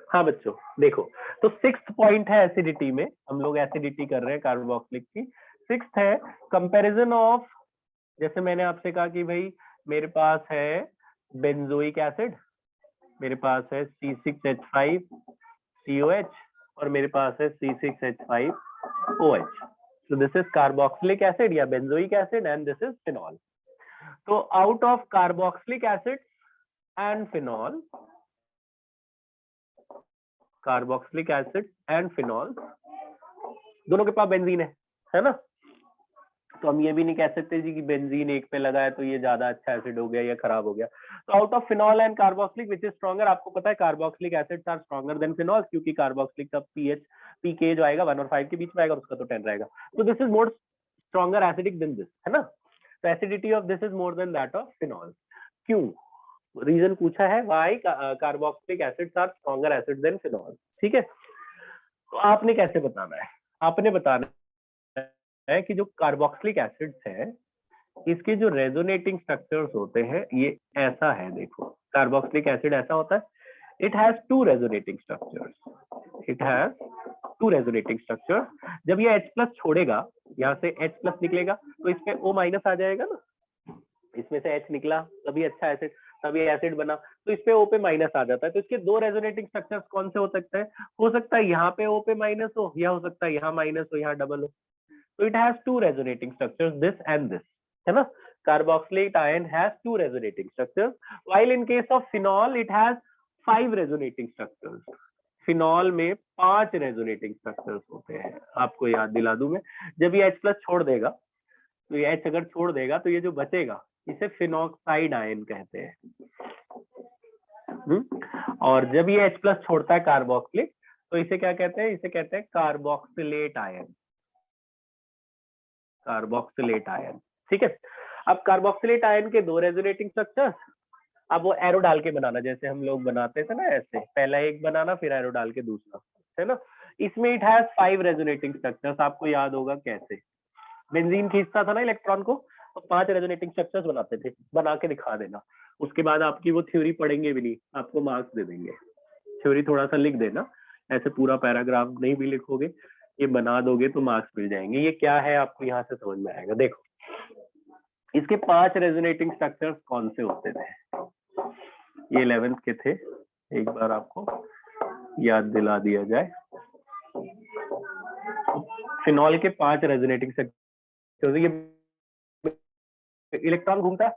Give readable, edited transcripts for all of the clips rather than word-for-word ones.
हाँ बच्चों देखो, तो 6th पॉइंट है एसिडिटी में, हम लोग एसिडिटी कर रहे हैं कार्बोक्सिलिक की। 6th है कंपैरिजन ऑफ, जैसे मैंने आपसे कहा कि भाई मेरे पास है बेंजोइक एसिड, मेरे पास है C6H5COH और मेरे पास है C6H5OH। So this is carboxylic acid या benzoic acid and this is phenol. So out of carboxylic acid and phenol, carboxylic acid and phenol दोनों के पास बेंजीन है ना? तो हम ये भी नहीं कह सकते जी कि बेंजीन एक पे लगा है तो ये ज्यादा अच्छा एसिड हो गया या खराब हो गया। तो out of phenol and carboxylic which is stronger, आपको पता है carboxylic acids are stronger than phenol, क्योंकि कार्बोक्सिलिक का पीके जो आएगा 1 और 5 के बीच में आएगा, उसका तो 10 रहेगा। तो this is more stronger acidic than this, है ना? तो acidity of this is more than that of phenol. क्यों? रीजन पूछा है, why carboxylic acids are stronger acid than phenol. ठीक है, तो आपने कैसे बताना है? आपने बताना है कि जो कार्बोक्सिलिक एसिड्स है इसके जो रेजोनेटिंग स्ट्रक्चर्स होते हैं ये ऐसा है। देखो कार्बोक्सिलिक एसिड ऐसा होता है, it has two resonating structures, it has two resonating structure. जब ये H प्लस छोड़ेगा, यहाँ से H प्लस निकलेगा तो इसमें O माइनस आ जाएगा ना, इसमें से H निकला तभी अच्छा एसिड, तभी एसिड बना, तो इस पे O पे माइनस आ जाता है। तो इसके दो रेजोनेटिंग स्ट्रक्चर्स कौन से हो सकते हैं? हो सकता है यहाँ पे O पे माइनस हो, या हो सकता है यहाँ माइनस हो, यहाँ डबल हो। So it has two resonating structures, this and this, है ना? Carboxylate ion has two resonating structures, while in case of phenol it has 5 resonating structures. Phenol में 5 रेजोनेटिंग स्ट्रक्चर्स होते हैं, आपको याद दिला दूं मैं। जब ये H प्लस छोड़ देगा, तो ये H अगर छोड़ देगा तो ये जो बचेगा इसे फिनॉक्साइड आयन कहते हैं। और जब ये H प्लस छोड़ता है कार्बोक्सिलिक, तो इसे क्या कहते हैं? इसे कहते हैं कार्बोक्सिलेट आयन, कार्बोक्सिलेट आयन। ठीक है, अब कार्बोक्सिलेट आयन के दो रेजोनेटिंग स्ट्रक्चर्स, अब वो एरो डाल के बनाना, जैसे हम लोग बनाते थे ना, ऐसे पहला एक बनाना फिर एरो डाल के दूसरा, है ना? इसमें इट हैज 5 रेजोनेटिंग स्ट्रक्चर्स। आपको याद होगा कैसे बेंजीन खींचता था ना इलेक्ट्रॉन को, तो 5 रेजोनेटिंग स्ट्रक्चर्स बनाते थे, बना के दिखा देना। उसके बाद आपकी वो थ्योरी पढ़ेंगे भी नहीं, आपको मार्क्स दे देंगे। थ्योरी थोड़ा सा लिख देना, ऐसे पूरा पैराग्राफ नहीं भी लिखोगे, ये बना दोगे तो मार्क्स मिल जाएंगे। ये क्या है आपको यहाँ से समझ में आएगा। देखो इसके 5 रेजोनेटिंग स्ट्रक्चर्स कौन से होते थे, ये 11th के थे, एक बार आपको याद दिला दिया जाए। फिनॉल के 5 रेजोनेटिंग स्ट्रक्चर्स, ये इलेक्ट्रॉन घूमता है,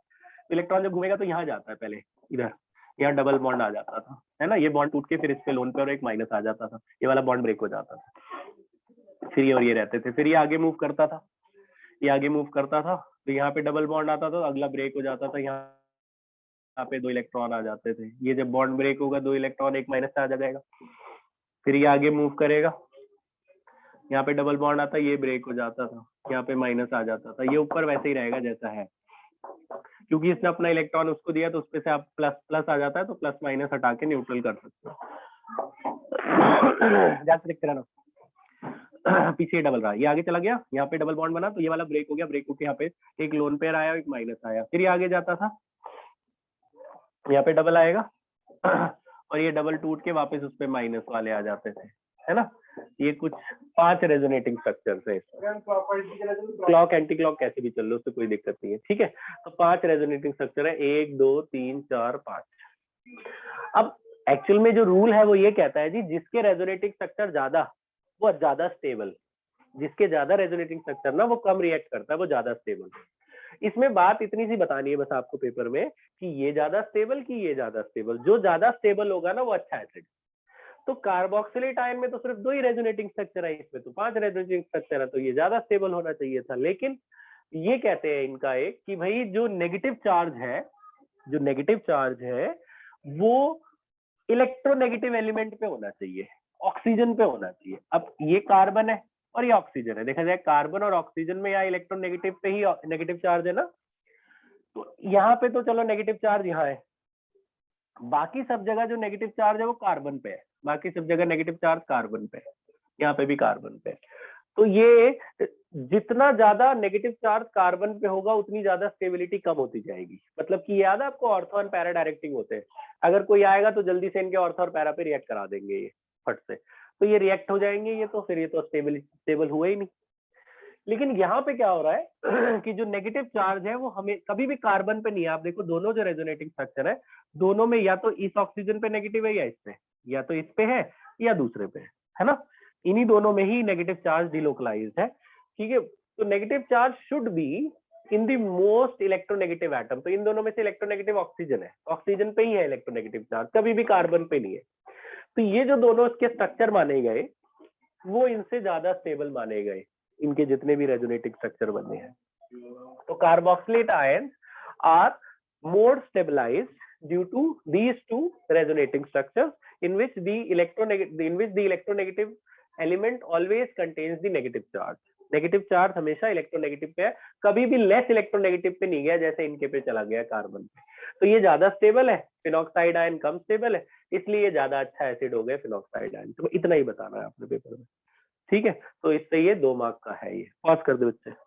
इलेक्ट्रॉन जब घूमेगा तो यहाँ जाता है, पहले इधर यहाँ डबल बॉन्ड आ जाता था, है ना? ये बॉन्ड टूट के फिर इस पे लोन पे और एक माइनस आ जाता था, ये वाला बॉन्ड ब्रेक हो जाता था, फिर ये और ये रहते थे, फिर ये आगे मूव करता था, ये आगे मूव करता था, तो यहाँ पे डबल बॉन्ड आता था, अगला ब्रेक हो जाता था, यहाँ पे 2 इलेक्ट्रॉन आ जाते थे। ये जब बॉन्ड ब्रेक होगा 2 इलेक्ट्रॉन एक माइनस से आ जाएगा, फिर ये आगे मूव करेगा, यहाँ पे डबल बॉन्ड आता, ये ब्रेक हो जाता था, यहाँ पे माइनस आ जाता था, ये ऊपर वैसे ही रहेगा जैसा है, क्योंकि इसने अपना इलेक्ट्रॉन उसको दिया, तो उसपे से आप प्लस प्लस आ जाता है, तो प्लस माइनस हटा के न्यूट्रल कर सकते हो। देखते रहना, पीछे डबल रहा, ये आगे चला गया, यहाँ पे डबल बॉन्ड बना, तो ये वाला ब्रेक हो गया, ब्रेक होकर यहाँ पे एक लोन पेयर आया, एक माइनस आया, फिर ये आगे जाता था, यहाँ पे डबल आएगा और ये डबल टूट के वापस उस पे माइनस वाले आ जाते थे, है ना? ये कुछ 5 रेजोनेटिंग स्ट्रक्चर्स है। क्लॉक एंटी क्लॉक कैसे भी चल लो, उससे कोई दिक्कत नहीं है। ठीक है, तो 5 रेजोनेटिंग स्ट्रक्चर है, 1 2 3 4 5। अब एक्चुअल में जो रूल है वो ये कहता है जी, जिसके रेजोनेटिंग स्ट्रक्चर ज्यादा वो ज्यादा स्टेबल, जिसके ज्यादा रेजोनेटिंग स्ट्रक्चर ना वो कम रिएक्ट करता है, वो ज्यादा स्टेबल। इसमें बात इतनी सी बतानी है बस आपको पेपर में कि ये ज्यादा स्टेबल कि ये ज्यादा स्टेबल, जो ज्यादा स्टेबल होगा ना वो अच्छा एसिड। तो कार्बोक्सिलेट आयन में तो सिर्फ 2 ही रेजोनेटिंग स्ट्रक्चर है, इसमें तो 5 रेजोनेटिंग स्ट्रक्चर है, तो ये ज्यादा स्टेबल होना चाहिए था। लेकिन ये कहते हैं इनका एक कि भाई जो नेगेटिव चार्ज है, जो नेगेटिव चार्ज है वो इलेक्ट्रोनेगेटिव एलिमेंट पे होना चाहिए, ऑक्सीजन पे होना चाहिए। अब ये कार्बन है और ये ऑक्सीजन है, देखा जाए कार्बन और ऑक्सीजन में यहाँ इलेक्ट्रोनेगेटिव पे ही नेगेटिव चार्ज है ना, तो यहाँ पे तो चलो नेगेटिव चार्ज यहाँ है, बाकी सब जगह जो नेगेटिव चार्ज है वो कार्बन पे है, बाकी सब जगह नेगेटिव चार्ज कार्बन पे है, यहाँ पे भी कार्बन पे है। तो ये जितना ज्यादा नेगेटिव चार्ज कार्बन पे होगा उतनी ज्यादा स्टेबिलिटी कम होती जाएगी। मतलब कि याद है आपको ऑर्थो और पैरा डायरेक्टिंग होते हैं, अगर कोई आएगा तो जल्दी से इनके ऑर्थो और पैरा पे रिएक्ट करा देंगे ये फट से, तो ये रिएक्ट हो जाएंगे ये, तो फिर ये तो स्टेबल हुआ ही नहीं। लेकिन यहाँ पे क्या हो रहा है कि जो नेगेटिव चार्ज है वो हमें कभी भी कार्बन पे नहीं है। आप देखो दोनों जो रेजोनेटिंग स्ट्रक्चर है, दोनों में या तो इस ऑक्सीजन पे नेगेटिव है या इस पे, या तो इस पे है या दूसरे पे है ना। इन्हीं दोनों में ही नेगेटिव चार्ज डिलोकलाइज्ड है, ठीक है। तो negative charge should be in the most electronegative atom. तो इन दोनों में से इलेक्ट्रोनेगेटिव ऑक्सीजन है, ऑक्सीजन पे ही है इलेक्ट्रोनेगेटिव चार्ज, कभी भी कार्बन पे नहीं है। तो ये जो दोनों इसके स्ट्रक्चर माने गए वो इनसे ज्यादा स्टेबल माने गए, इनके जितने भी रेजोनेटिंग स्ट्रक्चर बने हैं। तो carboxylate ions are more stabilized due to these two resonating structures in which the electronegative element always contains the negative charge. Negative charge हमेशा इलेक्ट्रोनेगेटिव पे है, कभी भी लेस इलेक्ट्रोनेगेटिव पे नहीं गया जैसे इनके पे चला गया कार्बन पे। तो ये ज्यादा स्टेबल है, फिनॉक्साइड आयन कम स्टेबल है, इसलिए ये ज्यादा अच्छा एसिड हो गया फिनॉक्साइड आयन। तो इतना ही बताना है आपने पेपर में, ठीक है। तो इससे ये 2 मार्क का है। ये पॉज कर दो बच्चे।